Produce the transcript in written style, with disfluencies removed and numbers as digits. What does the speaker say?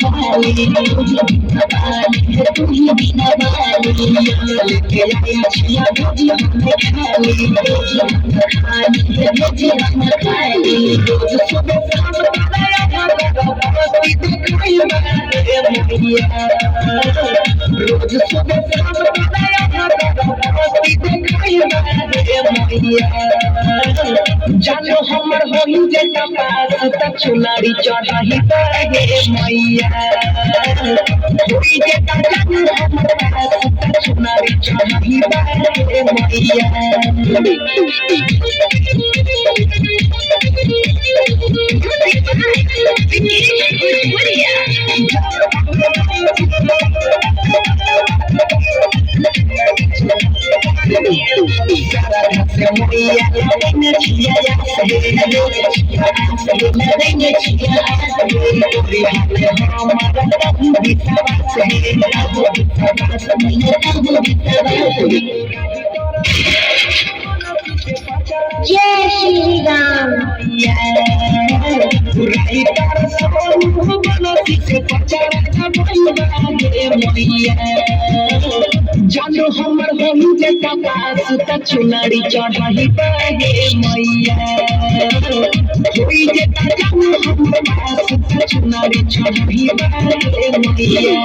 वाली तू ही बिना वाली लेके आया छिया भुजिया में खाली खाली भुजिया में खाली रोज सुबह शाम बताया भगवती दिखाई मैंने मैया रोज सुबह शाम बताया भगवती दिखाई मैंने मैया जानो हमर होई जे पास तक चुनारी चढ़ाई पाए मैया होई जे जानो हमर पास तक चुनारी चढ़ाई पाए मैया जय श्री राम जानो हमर होई जे पास तक चुनारी चढ़ाई पाए मैया होई जे जानो हमर पास तक चुनारी चढ़ाई पाए मैया।